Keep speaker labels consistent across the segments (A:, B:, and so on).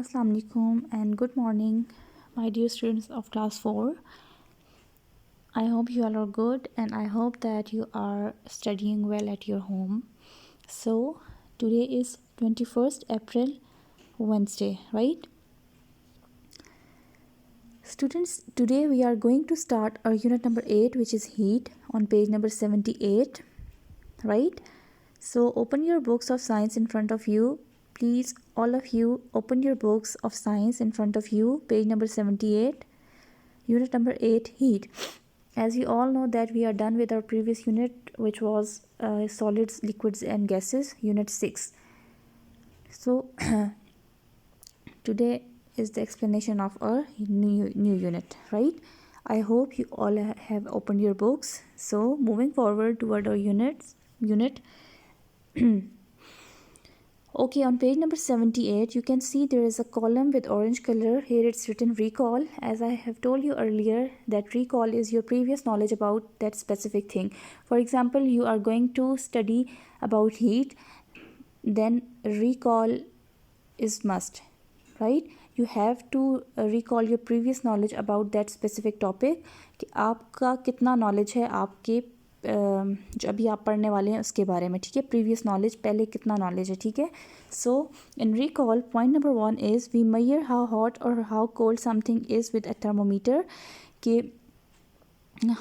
A: Assalamu alaikum and good morning, my dear students of class 4. I hope you all are good and I hope that you are studying well at your home. So today is 21st April, Wednesday, right? Students, today we are going to start our unit number 8, which is heat, on page number 78, right? So open your books of science in front of you. Please, all of you, open your books of science in front of you, page number 78, unit number 8, heat. As you all know that we are done with our previous unit, which was solids, liquids and gases, unit 6. So today is the explanation of our new unit, right? I hope you all have opened your books. So moving forward toward our unit Okay, on page number 78, you can see there is a column with orange color. Here it's written recall. As I have told you earlier, that recall is your previous knowledge about that specific thing. For example, you are going to study about heat, then recall is must, right? You have to recall your previous knowledge about that specific topic. कि आपका कितना knowledge है आपके जो अभी आप पढ़ने वाले हैं उसके बारे में, ठीक है? प्रीवियस नॉलेज, पहले कितना नॉलेज है, ठीक है? So in recall point number 1 is we measure how hot or how cold something is with a thermometer. कि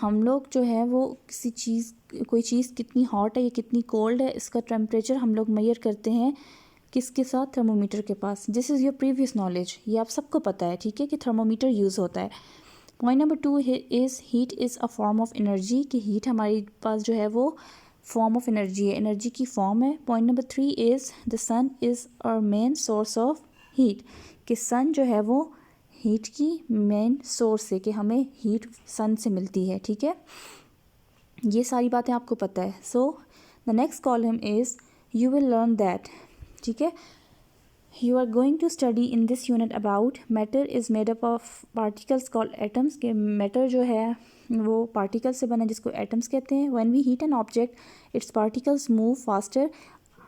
A: हम लोग जो है वो किसी चीज़, कोई चीज़ कितनी हॉट है या कितनी कोल्ड है, इसका टेम्परेचर हम लोग मेजर करते हैं किसके साथ? थर्मोमीटर के पास. This is your previous knowledge, ये आप सबको पता है, ठीक है, कि थर्मोमीटर यूज़ होता है. Point number 2 is heat is a form of energy. कि हीट हमारे पास जो है वो फॉर्म ऑफ एनर्जी है, एनर्जी की फॉर्म है. Point number 3 is the sun is our main source of heat. कि सन जो है वो हीट की मेन सोर्स है, कि हमें हीट सन से मिलती है, ठीक है? ये सारी बातें आपको पता है. So the next column is you will learn that, ठीक है? You are going to study in this unit about matter is made up of particles called atoms. के matter जो है वो particles से बना जिसको atoms कहते हैं. When we heat an object, its particles move faster.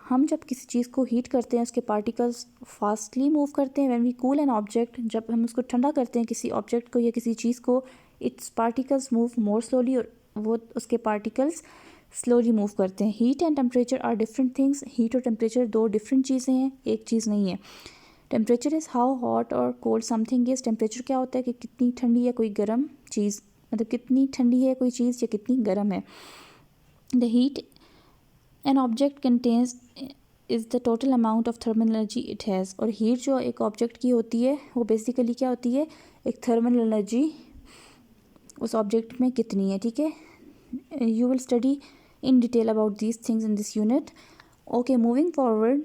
A: हम जब किसी चीज़ को हीट करते हैं उसके पार्टिकल्स फास्टली मूव करते हैं. When we cool an object, जब हम उसको ठंडा करते हैं किसी ऑब्जेक्ट को या किसी चीज़ को, its particles move more slowly, और वो उसके पार्टिकल्स स्लोली मूव करते हैं. Heat and temperature are different things. Heat और टेम्परेचर दो डिफरेंट चीज़ें हैं, एक चीज़ नहीं है. टेम्परेचर इज़ हाउ हॉट और कोल्ड समथिंग इज़. टेम्परेचर क्या होता है? कि कितनी ठंडी है कोई गर्म चीज़, मतलब कितनी ठंडी है कोई चीज़ या कितनी गर्म है. The heat an object contains is the total amount of thermal energy it has. और हीट जो एक ऑब्जेक्ट की होती है वो बेसिकली क्या होती है? एक थर्मल एनर्जी उस ऑब्जेक्ट में कितनी है, ठीक है? You will study in detail about these things in this unit. Okay, moving forward,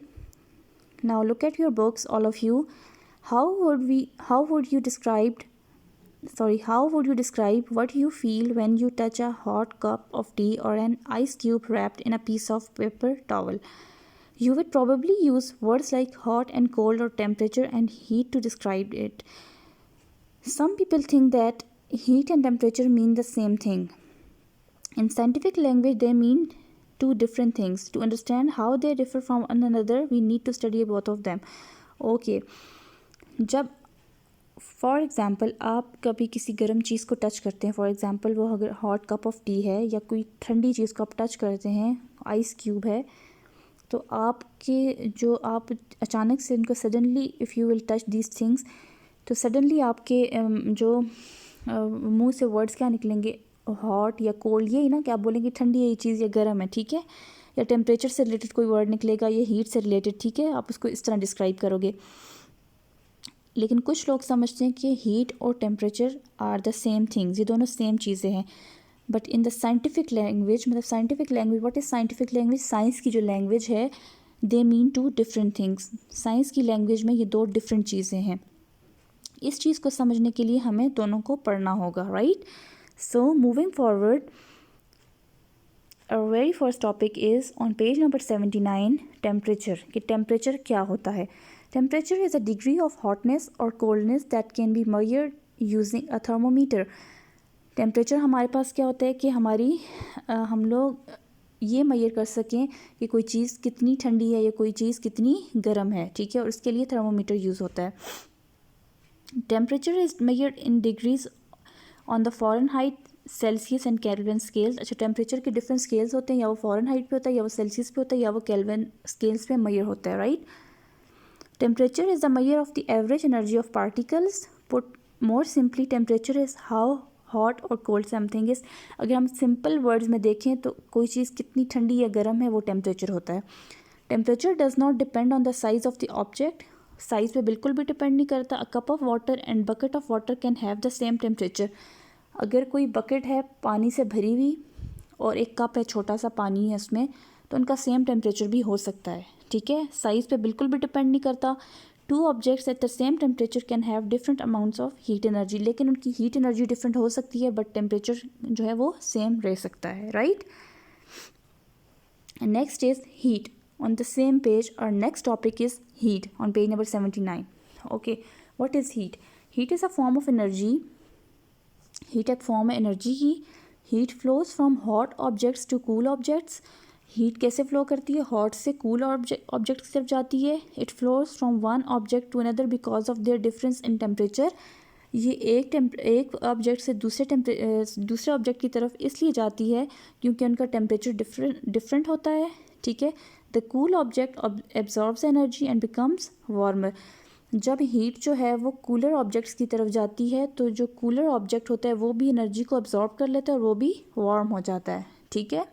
A: now look at your books, all of you. How would you describe what you feel when you touch a hot cup of tea or an ice cube wrapped in a piece of paper towel? You would probably use words like hot and cold or temperature and heat to describe it. Some people think that heat and temperature mean the same thing. In scientific language, they mean two different things. To understand how they differ from one another, we need to study both of them. Okay. जब for example आप कभी किसी गर्म चीज़ को touch करते हैं, for example वो अगर हॉट कप ऑफ टी है या कोई ठंडी चीज़ को आप टच करते हैं, आइस क्यूब है, तो आपके जो आप अचानक से उनको suddenly if you will touch these things, तो सडनली आपके जो मुंह से वर्ड्स क्या निकलेंगे? हॉट या कोल्ड, यही ना कि आप बोलेंगे ठंडी है ये चीज़ या गर्म है, ठीक है? या टेम्परेचर से रिलेटेड कोई वर्ड निकलेगा या हीट से रिलेटेड, ठीक है? आप उसको इस तरह डिस्क्राइब करोगे. लेकिन कुछ लोग समझते हैं कि हीट और temperature are the same things, ये दोनों सेम चीज़ें हैं. But in the scientific language, मतलब scientific language, what is scientific language? Science की जो लैंग्वेज है, they mean two different things. Science की लैंग्वेज में ये दो डिफरेंट चीज़ें हैं. इस चीज़ को समझने के लिए हमें दोनों को पढ़ना होगा, right? So moving forward, our very first topic is on page number 79, temperature. कि temperature क्या होता है? Temperature is a degree of hotness or coldness that can be measured using a thermometer. Temperature हमारे पास क्या होता है कि हम लोग ये मेजर कर सकें कि कोई चीज़ कितनी ठंडी है या कोई चीज़ कितनी गर्म है, ठीक है, और इसके लिए थर्मोमीटर यूज़ होता है। Temperature is measured in degrees on the Fahrenheit, Celsius and kelvin scales. अच्छा, टेम्परेचर के डिफरेंट स्केल्स होते हैं, या वो फ़ारेनहाइट पे होता है, या वो सेल्सियस पे होता है, या वो केल्विन स्केल्स पे मेजर होता है, right. Temperature is the measure of the average energy of particles. Put more simply, temperature is how hot और कोल्ड समथिंग इज़। अगर हम सिंपल वर्ड्स में देखें तो कोई चीज़ कितनी ठंडी या गर्म है वो टेम्परेचर होता है। Temperature does not depend on the size of the object. Size पे बिल्कुल भी डिपेंड नहीं करता। अ cup of water and bucket of water can have the same temperature. अगर कोई बकेट है पानी से भरी हुई और एक कप है छोटा सा पानी है उसमें, तो उनका सेम टेम्परेचर भी हो सकता है, ठीक है। साइज़ पे बिल्कुल भी डिपेंड नहीं करता। Two objects at the same temperature can have different amounts of heat energy, लेकिन उनकी हीट एनर्जी डिफरेंट हो सकती है, बट टेम्परेचर जो है वो सेम रह सकता है, right. Next is heat on the same page. Our next topic is heat on page number 79. Okay, what is heat? Heat is a form of energy. Heat एक form है energy की. Heat flows from hot objects to cool objects. Heat कैसे flow करती है? Hot से cool object की तरफ जाती है. It flows from one object to another because of their difference in temperature. ये एक ऑब्जेक्ट से दूसरे ऑब्जेक्ट की तरफ इसलिए जाती है क्योंकि उनका टेम्परेचर डिफरेंट होता है, ठीक है। The cool object absorbs energy and becomes warmer. जब हीट जो है वो कूलर ऑब्जेक्ट्स की तरफ जाती है तो जो कूलर ऑब्जेक्ट होता है वो भी एनर्जी को एब्जॉर्ब कर लेता है और वो भी वार्म हो जाता है, ठीक है।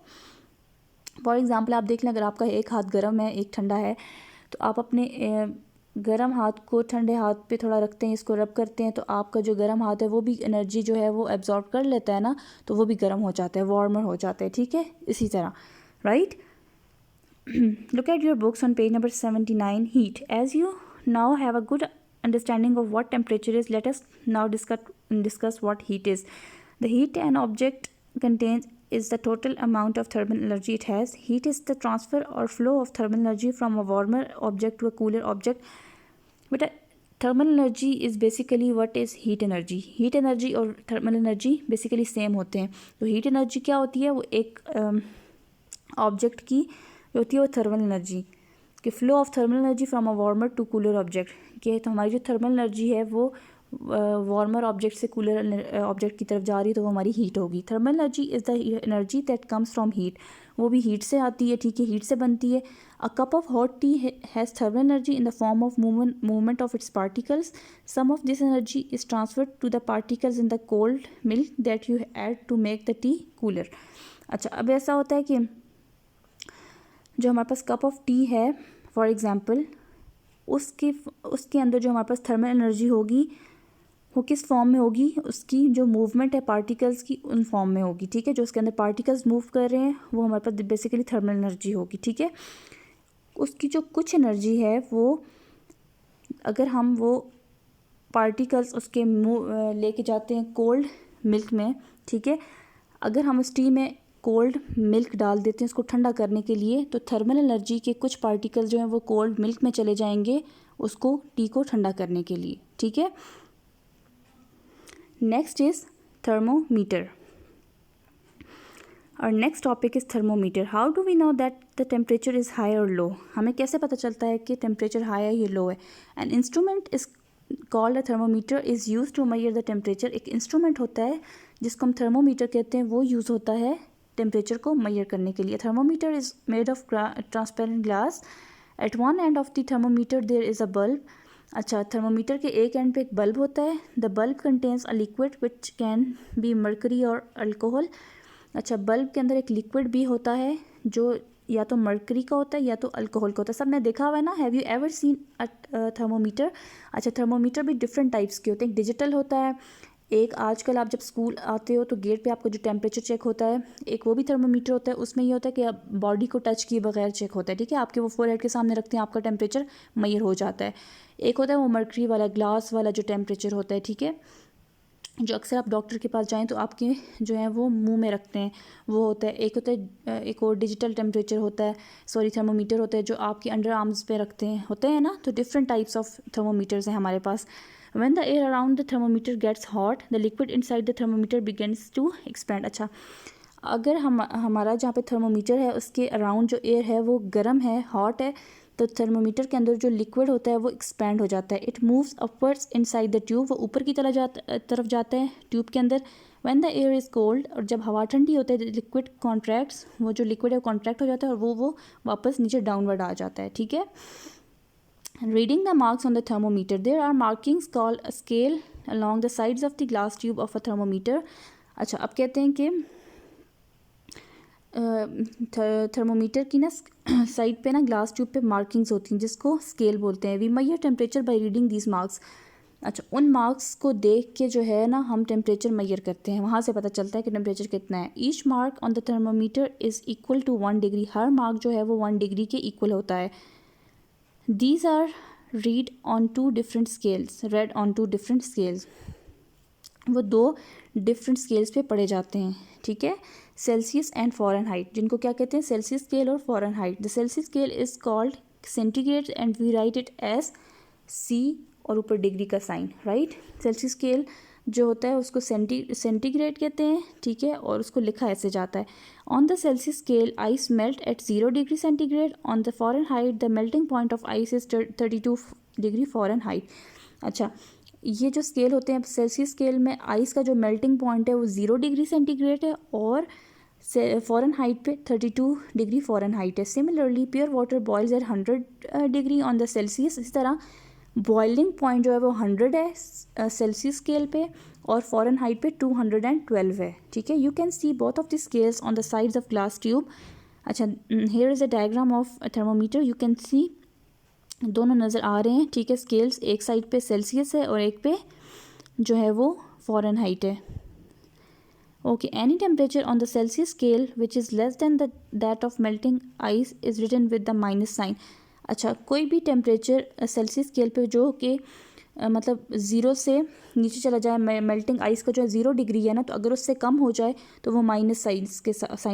A: फॉर एग्ज़ाम्पल आप देख लें, अगर आपका एक हाथ गर्म है एक ठंडा है, तो आप अपने गर्म हाथ को ठंडे हाथ पे थोड़ा रखते हैं, इसको रब करते हैं, तो आपका जो गर्म हाथ है वो भी एनर्जी जो है वो एब्जॉर्ब कर लेता है ना, तो वो भी गर्म हो जाता है, वार्मर हो जाता है, ठीक है। इसी तरह, right. Look at your books on page number 79, heat. As you now have a good understanding of what temperature is, let us now discuss what heat is. The heat an object contains is the total amount of thermal energy it has. Heat is the transfer or flow of thermal energy from a warmer object to a cooler object. But thermal energy is basically what is heat energy. Heat energy और thermal energy basically same होते हैं। तो heat energy क्या होती है? वो एक object की होती है वो थर्मल एनर्जी कि flow of thermal energy from a warmer to cooler object, कि तो हमारी जो थर्मल एनर्जी है वो वार्मर ऑब्जेक्ट से कूलर ऑब्जेक्ट की तरफ जा रही है, तो वो हमारी हीट होगी। Thermal energy is the energy that comes from heat, वो भी हीट से आती है, ठीक है, हीट से बनती है। A cup of hot tea has thermal energy in the form of movement of its particles. Some of this energy is transferred to the particles in the cold milk that you add to make the tea cooler. अच्छा, अब ऐसा होता है कि जो हमारे पास cup of tea है फॉर एग्ज़ाम्पल, उसके अंदर जो हमारे पास थर्मल एनर्जी होगी वो किस फॉर्म में होगी? उसकी जो मूवमेंट है पार्टिकल्स की उन फॉर्म में होगी, ठीक है। जो उसके अंदर पार्टिकल्स मूव कर रहे हैं वो हमारे पास बेसिकली थर्मल एनर्जी होगी, ठीक है। उसकी जो कुछ एनर्जी है वो अगर हम वो पार्टिकल्स उसके लेके जाते हैं कोल्ड मिल्क में, ठीक है, अगर हम उस टी में कोल्ड मिल्क डाल देते हैं उसको ठंडा करने के लिए, तो थर्मल एनर्जी के कुछ पार्टिकल जो हैं वो कोल्ड मिल्क में चले जाएंगे उसको टी को ठंडा करने के लिए, ठीक है। Next is thermometer. और next topic is thermometer. How do we know that the temperature is high और लो? हमें कैसे पता चलता है कि टेम्परेचर हाई है या लो है? An instrument is called a thermometer is use to measure the temperature. एक इंस्ट्रूमेंट होता है जिसको हम थर्मोमीटर कहते हैं, वो यूज़ होता है टेम्परेचर को मेजर करने के लिए। Thermometer is made of transparent glass. At one end of the thermometer there is a bulb. अच्छा, थर्मोमीटर के एक एंड पे एक बल्ब होता है। The bulb contains a liquid which can be mercury और अल्कोहल। अच्छा, बल्ब के अंदर एक लिक्विड भी होता है जो या तो मर्करी का होता है या तो अल्कोहल का होता है। सब ने देखा हुआ है ना, have you ever seen a thermometer? अच्छा, थर्मोमीटर भी डिफरेंट टाइप्स के होते हैं। एक डिजिटल होता है, एक आजकल आप जब स्कूल आते हो तो गेट पे आपको जो टेम्परेचर चेक होता है, एक वो भी थर्मोमीटर होता है। उसमें ये होता है कि आप बॉडी को टच किए बगैर चेक होता है, ठीक है, आपके वो फोरहेड के सामने रखते हैं, आपका टेम्परेचर मेजर हो जाता है। एक होता है वो मर्करी वाला ग्लास वाला जो टेम्परेचर होता है, ठीक है, जो अक्सर आप डॉक्टर के पास जाएं तो आपके जो है वो मुंह में रखते हैं, वो होता है। एक होता है एक और डिजिटल टेम्परेचर होता है, सॉरी थर्मोमीटर होता है जो आपके अंडर आर्म्स पे रखते हैं, होते हैं ना। तो डिफरेंट टाइप्स ऑफ थर्मोमीटर्स हैं हमारे पास। When the air around the thermometer gets hot, the liquid inside the thermometer begins to expand. अच्छा, अगर हमारा जहाँ पे थर्मोमीटर है उसके अराउंड जो एयर है वो गर्म है, हॉट है, तो थर्मोमीटर के अंदर जो लिक्विड होता है वो एक्सपैंड हो जाता है. It moves upwards inside the tube, वो ऊपर की तरफ जाता है ट्यूब के अंदर. When the air is cold, और जब हवा ठंडी होती है लिक्विड कॉन्ट्रैक्ट्स, वो जो लिक्विड है वो कॉन्ट्रैक्ट हो जाता है और वो वापस नीचे डाउनवर्ड आ जाता है. ठीक है. Reading the marks on the thermometer, there are markings called a scale along the sides of the glass tube of a thermometer. अच्छा, अब कहते हैं कि थर्मोमीटर की ना साइड पे ना ग्लास ट्यूब पे मार्किंग्स होती हैं जिसको स्केल बोलते हैं. We measure temperature by reading these marks. अच्छा, उन मार्क्स को देख के जो है ना हम टेम्परेचर मेजर करते हैं, वहाँ से पता चलता है कि टेम्परेचर कितना है. Each mark on the thermometer is equal to 1 degree. हर मार्क जो है वो 1 डिग्री के इक्वल होता है. These are read on two different scales. वो 2 डिफरेंट स्केल्स पे पढ़े जाते हैं. ठीक है. सेल्सियस एंड फ़ारेनहाइट, जिनको क्या कहते हैं, सेल्सियस स्केल और Fahrenheit. The Celsius scale is called centigrade and we write it as C और ऊपर डिग्री का साइन. राइट. सेल्सियस स्केल जो होता है उसको सेंटीग्रेड कहते हैं. ठीक है. और उसको लिखा ऐसे जाता है. On the Celsius scale ice melt eight 0 degree centigrade. On the Fahrenheit the melting point of ice is 32 degree Fahrenheit. अच्छा, ये जो स्केल होते हैं सेल्सियस स्केल में आइस का जो मेल्टिंग पॉइंट है वो 0 डिग्री सेंटीग्रेड है और फ़ारेनहाइट पे 32 डिग्री फ़ारेनहाइट है. Similarly pure water boils at 100 degree on the Celsius. इस तरह बॉइलिंग पॉइंट जो है वो 100 है सेल्सियस स्केल पे और फ़ारेनहाइट पे 212 है. ठीक है. You can see both of the scales on the sides of glass tube. अच्छा, here is a diagram of thermometer. You can see दोनों नज़र आ रहे हैं. ठीक है. स्केल्स एक साइड पे सेल्सियस है और एक पे जो है वो फ़ारेनहाइट है. Okay. Any temperature on the Celsius scale which is less than that of melting ice is written with the minus sign. अच्छा, कोई भी टेम्परेचर सेल्सियस स्केल पे जो कि मतलब 0 से नीचे चला जाए, मेल्टिंग आइस का जो 0 डिग्री है ना, तो अगर उससे कम हो जाए तो वो माइनस साइन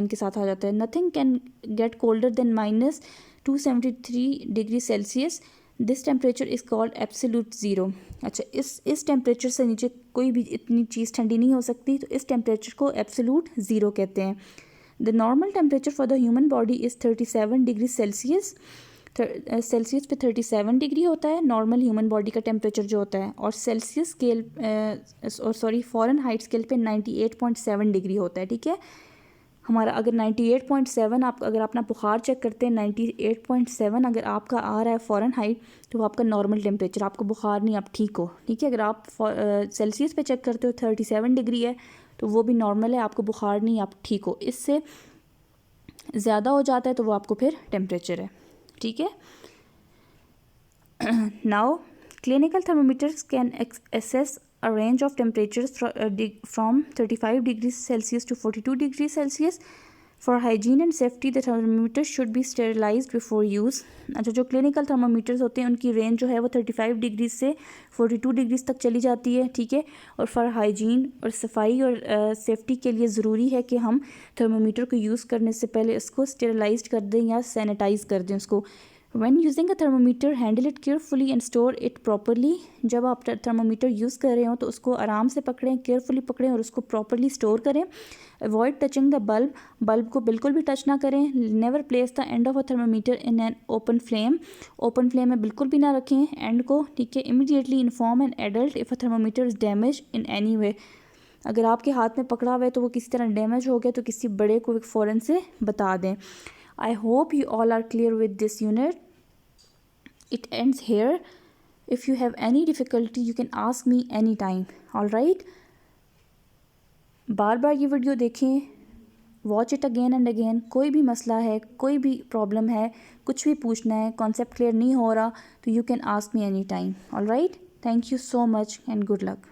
A: के साथ आ जाता है. Nothing can get colder than -273 degree Celsius. This temperature is called absolute zero. अच्छा, इस टेम्परेचर से नीचे कोई भी इतनी चीज़ ठंडी नहीं हो सकती, तो इस टेम्परेचर को एब्सोल्यूट ज़ीरो कहते हैं. The normal temperature for the human body is 37 degree Celsius. Celsius पे 37 डिग्री होता है नॉर्मल ह्यूमन बॉडी का टेम्परेचर जो होता है, और सेल्सियस स्केल फ़ारेनहाइट स्केल पे 98.7 डिग्री होता है. ठीक है. हमारा अगर 98.7 आप अगर अपना बुखार चेक करते हैं 98.7 अगर आपका आ रहा है फ़ारेनहाइट तो वो आपका नॉर्मल टेम्परेचर, आपको बुखार नहीं, आप ठीक हो. ठीक है. अगर आप सेल्सियस पे चेक करते हो 37 डिग्री है तो वो भी नॉर्मल है, आपको बुखार नहीं, आप ठीक हो. इससे ज़्यादा हो जाता है तो वो आपको फिर टेम्परेचर है. ठीक है. Now clinical thermometers can assess a range of temperatures from 35 degrees Celsius to 42 degrees Celsius. For hygiene and safety, the thermometer should be sterilized before use. अच्छा, जो क्लिनिकल थर्मोमीटर्स होते हैं उनकी रेंज जो है वो 35 डिग्रीज से 42 डिग्रीज तक चली जाती है. ठीक है. और फॉर हाइजीन और सफाई और सेफ्टी के लिए ज़रूरी है कि हम थर्मोमीटर को यूज़ करने से पहले इसको स्टेरिलाइज कर दें या सैनिटाइज़ कर दें उसको. When using a thermometer, handle it carefully and store it properly. जब आप थर्मोमीटर यूज़ कर रहे हो तो उसको आराम से पकड़ें, केयरफुली पकड़ें और उसको प्रॉपरली स्टोर करें. Avoid touching the bulb. Bulb को बिल्कुल भी टच ना करें. Never place the end of a thermometer in an open flame. Open flame में बिल्कुल भी ना रखें एंड को. ठीक है. Immediately inform an adult if a thermometer is damaged in any way. अगर आपके हाथ में पकड़ा हुआ है तो वो किसी तरह डैमेज हो गया तो किसी बड़े को फ़ौरन से बता दें. I hope you all are clear with this unit. It ends here. If you have any difficulty, you can ask me anytime. All right? बार बार ये वीडियो देखें. Watch it again and again. कोई भी मसला है, कोई भी प्रॉब्लम है, कुछ भी पूछना है, कॉन्सेप्ट क्लियर नहीं हो रहा तो you can ask me any time. All right. Thank you so much and good luck.